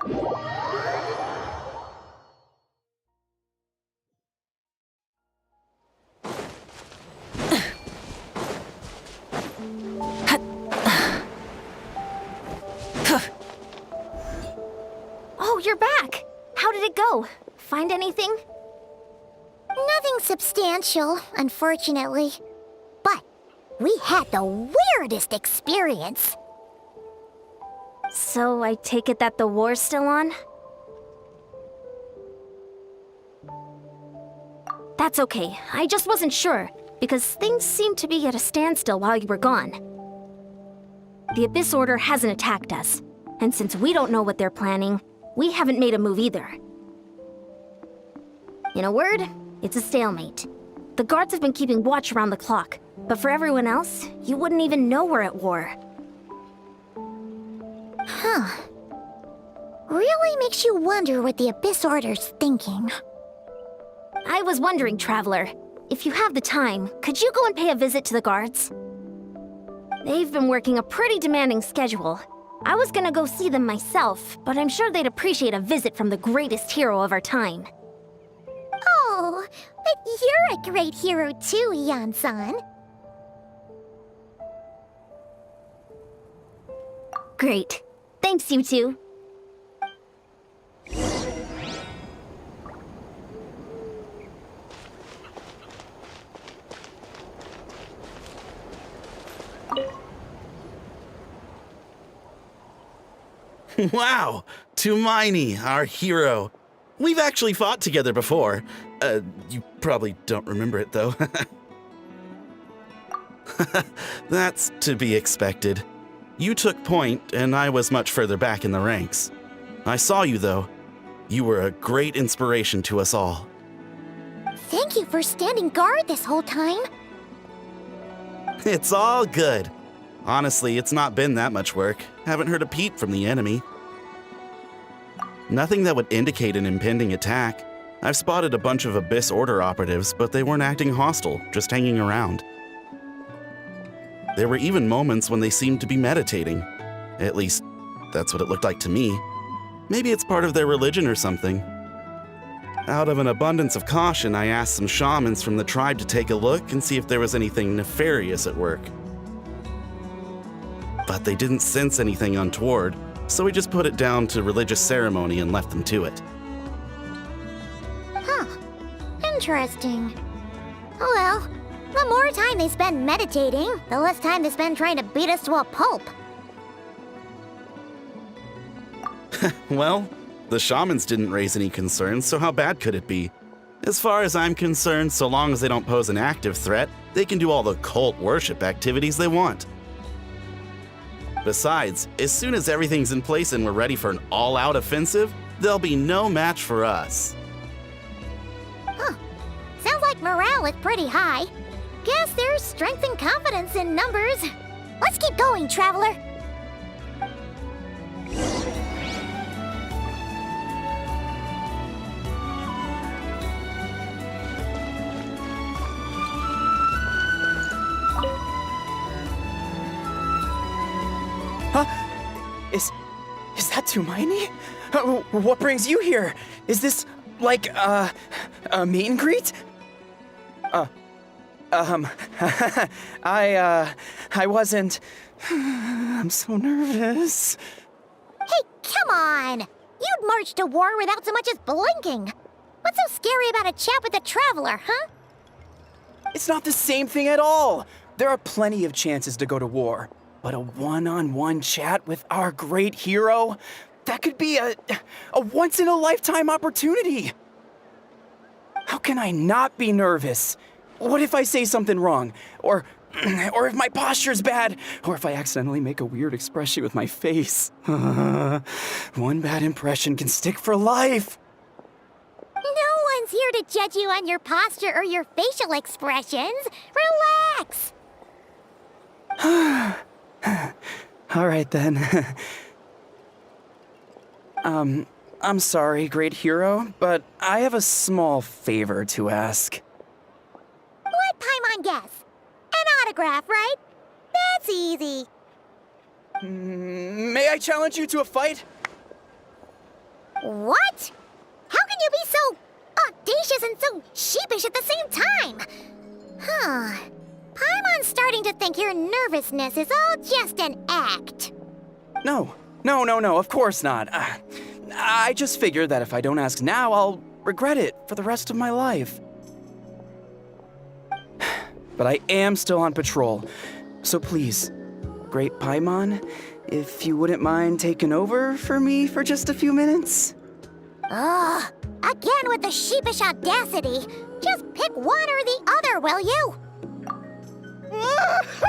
Oh, you're back! How did it go? Find anything? Nothing substantial, unfortunately. But we had the weirdest experience. So I take it that the war's still on? That's okay. I just wasn't sure, because things seemed to be at a standstill while you were gone. The Abyss Order hasn't attacked us, and since we don't know what they're planning, we haven't made a move either. In a word, it's a stalemate. The guards have been keeping watch around the clock, but for everyone else, you wouldn't even know we're at war. Huh. Really makes you wonder what the Abyss Order's thinking. I was wondering, Traveler, if you have the time, could you go and pay a visit to the guards? They've been working a pretty demanding schedule. I was gonna go see them myself, but I'm sure they'd appreciate a visit from the greatest hero of our time. Oh, but you're a great hero too, Ian-san. Great. Thanks, you two. Wow! Tumaini, our hero. We've actually fought together before. You probably don't remember it, though. That's to be expected. You took point, and I was much further back in the ranks. I saw you, though. You were a great inspiration to us all. Thank you for standing guard this whole time. It's all good. Honestly, it's not been that much work. Haven't heard a peep from the enemy. Nothing that would indicate an impending attack. I've spotted a bunch of Abyss Order operatives, but they weren't acting hostile, just hanging around. There were even moments when they seemed to be meditating. At least, that's what it looked like to me. Maybe it's part of their religion or something. Out of an abundance of caution, I asked some shamans from the tribe to take a look and see if there was anything nefarious at work. But they didn't sense anything untoward, so we just put it down to religious ceremony and left them to it. Huh. Interesting. Oh well, the more time they spend meditating, the less time they spend trying to beat us to a pulp. Well, the shamans didn't raise any concerns, so how bad could it be? As far as I'm concerned, so long as they don't pose an active threat, they can do all the cult worship activities they want. Besides, as soon as everything's in place and we're ready for an all-out offensive, there'll be no match for us. Huh. Sounds like morale is pretty high. Guess there's strength and confidence in numbers. Let's keep going, Traveler. Huh? Is that Tumaini? What brings you here? Is this, like, a meet and greet? I wasn't... I'm so nervous. Hey, come on! You'd march to war without so much as blinking. What's so scary about a chat with a Traveler, huh? It's not the same thing at all. There are plenty of chances to go to war. But a one-on-one chat with our great hero? That could be a once-in-a-lifetime opportunity. How can I not be nervous? What if I say something wrong? Or if my posture's bad? Or if I accidentally make a weird expression with my face? One bad impression can stick for life. No one's here to judge you on your posture or your facial expressions. Relax! All right, then. I'm sorry, great hero, but I have a small favor to ask. What Paimon guess? An autograph, right? That's easy. May I challenge you to a fight? What? How can you be so audacious and so sheepish at the same time? Huh. Paimon's starting to think your nervousness is all just an act. No, of course not. I just figured that if I don't ask now, I'll regret it for the rest of my life. But I am still on patrol, so please, Great Paimon, if you wouldn't mind taking over for me for just a few minutes? Ugh, again with the sheepish audacity. Just pick one or the other, will you? Woohoo!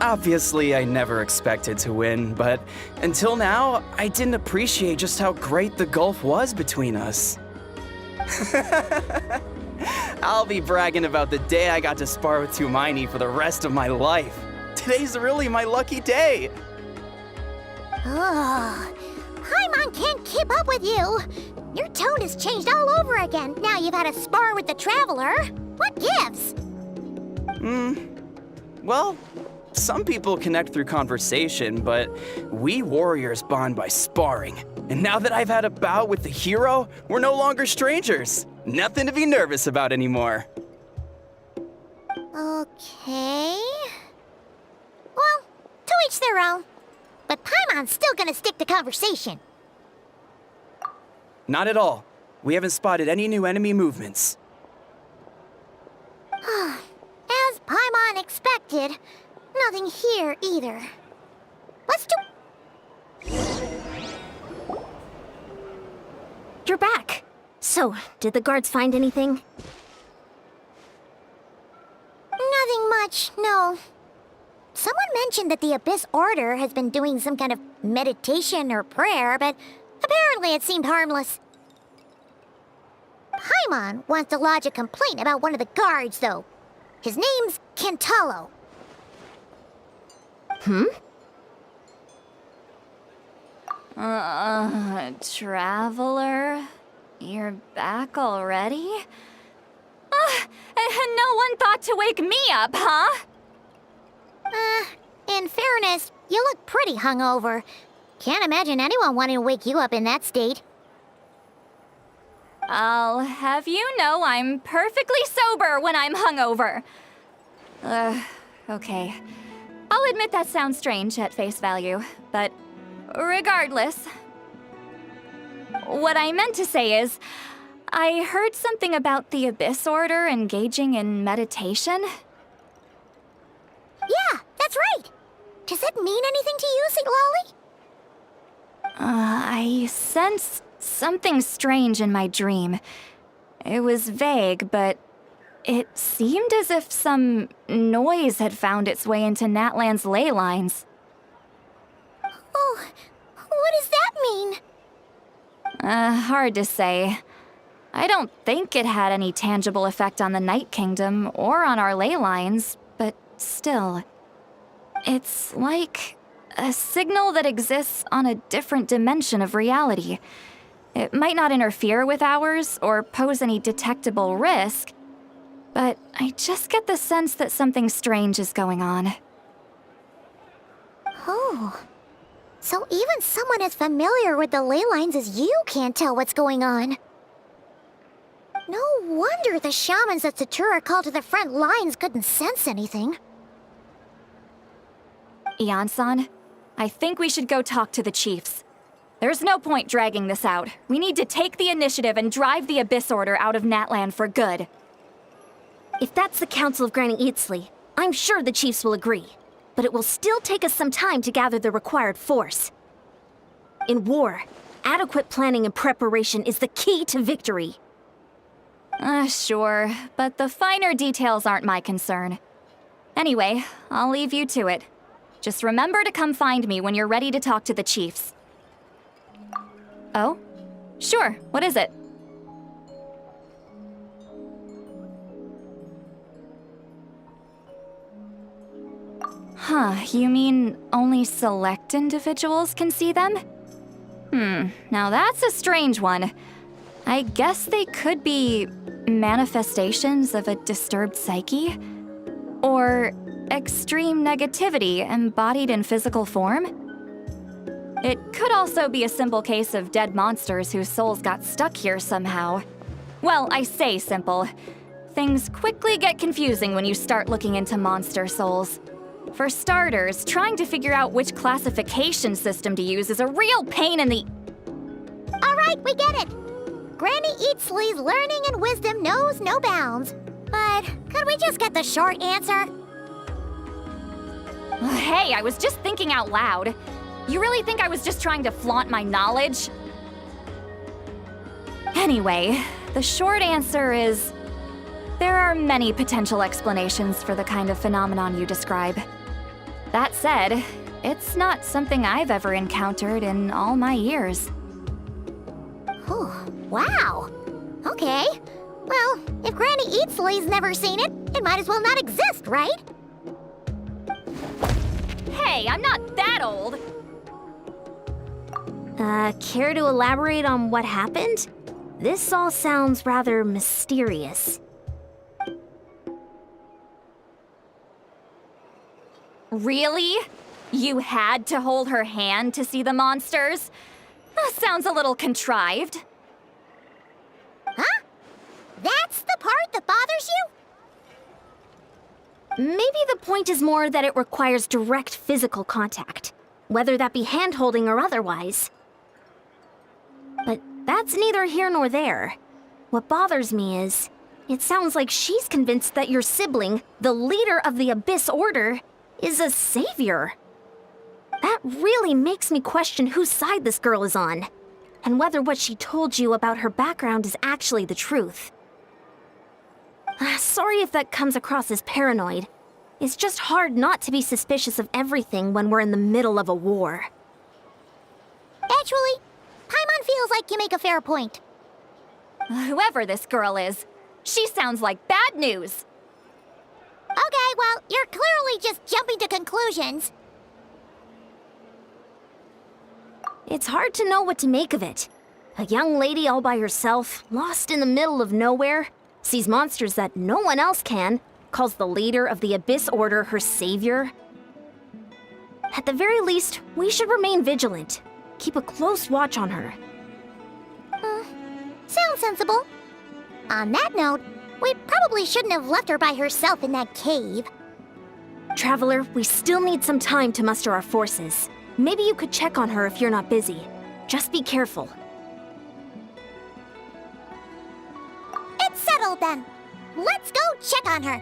Obviously, I never expected to win, but until now, I didn't appreciate just how great the gulf was between us. I'll be bragging about the day I got to spar with Hermione for the rest of my life. Today's really my lucky day. Ugh, Paimon can't keep up with you. Your tone has changed all over again. Now you've had a spar with the Traveler. What gives? Well, some people connect through conversation, but we warriors bond by sparring. And now that I've had a bout with the hero, we're no longer strangers. Nothing to be nervous about anymore. Okay. Well, to each their own. But Paimon's still gonna stick to conversation. Not at all. We haven't spotted any new enemy movements. As Paimon expected, nothing here either. Let's do... You're back. So, did the guards find anything? Nothing much, no. Someone mentioned that the Abyss Order has been doing some kind of meditation or prayer, but apparently it seemed harmless. Paimon wants to lodge a complaint about one of the guards, though. His name's Kentalo. Traveler? You're back already? No one thought to wake me up, huh? In fairness, you look pretty hungover. Can't imagine anyone wanting to wake you up in that state. I'll have you know I'm perfectly sober when I'm hungover. Okay. I'll admit that sounds strange at face value, but regardless. What I meant to say is, I heard something about the Abyss Order engaging in meditation. Yeah, that's right. Does that mean anything to you, Siglali? I sensed something strange in my dream. It was vague, but it seemed as if some noise had found its way into Natlan's ley lines. Oh, what does that mean? Hard to say. I don't think it had any tangible effect on the Night Kingdom or on our ley lines, but still. It's like a signal that exists on a different dimension of reality. It might not interfere with ours or pose any detectable risk, but I just get the sense that something strange is going on. Oh. So even someone as familiar with the ley lines as you can't tell what's going on. No wonder the shamans that Satura called to the front lines couldn't sense anything. Ian-san, I think we should go talk to the chiefs. There's no point dragging this out. We need to take the initiative and drive the Abyss Order out of Natlan for good. If that's the Council of Granny Eatsley, I'm sure the chiefs will agree. But it will still take us some time to gather the required force. In war, adequate planning and preparation is the key to victory. Sure, but the finer details aren't my concern. Anyway, I'll leave you to it. Just remember to come find me when you're ready to talk to the chiefs. Oh? Sure, what is it? Huh, you mean only select individuals can see them? Now that's a strange one. I guess they could be manifestations of a disturbed psyche? Or extreme negativity embodied in physical form? It could also be a simple case of dead monsters whose souls got stuck here somehow. Well, I say simple. Things quickly get confusing when you start looking into monster souls. For starters, trying to figure out which classification system to use is a real pain in the... All right, we get it. Granny Eatsley's learning and wisdom knows no bounds. But could we just get the short answer? Hey, I was just thinking out loud. You really think I was just trying to flaunt my knowledge? Anyway, the short answer is... there are many potential explanations for the kind of phenomenon you describe. That said, it's not something I've ever encountered in all my years. Whew, wow. Okay. Well, if Granny Eatsley's never seen it, it might as well not exist, right? Hey, I'm not that old! Care to elaborate on what happened? This all sounds rather mysterious. Really? You had to hold her hand to see the monsters? That sounds a little contrived. Huh? That's the part that bothers you? Maybe the point is more that it requires direct physical contact, whether that be hand-holding or otherwise. But that's neither here nor there. What bothers me is, it sounds like she's convinced that your sibling, the leader of the Abyss Order, is a savior. That really makes me question whose side this girl is on, and whether what she told you about her background is actually the truth. Sorry if that comes across as paranoid. It's just hard not to be suspicious of everything when we're in the middle of a war. Actually, Paimon feels like you make a fair point. Whoever this girl is, she sounds like bad news. Okay, well, you're clearly just jumping to conclusions. It's hard to know what to make of it. A young lady all by herself, lost in the middle of nowhere, sees monsters that no one else can, calls the leader of the Abyss Order her savior. At the very least, we should remain vigilant. Keep a close watch on her. Sounds sensible. On that note, we probably shouldn't have left her by herself in that cave. Traveler, we still need some time to muster our forces. Maybe you could check on her if you're not busy. Just be careful. It's settled then. Let's go check on her.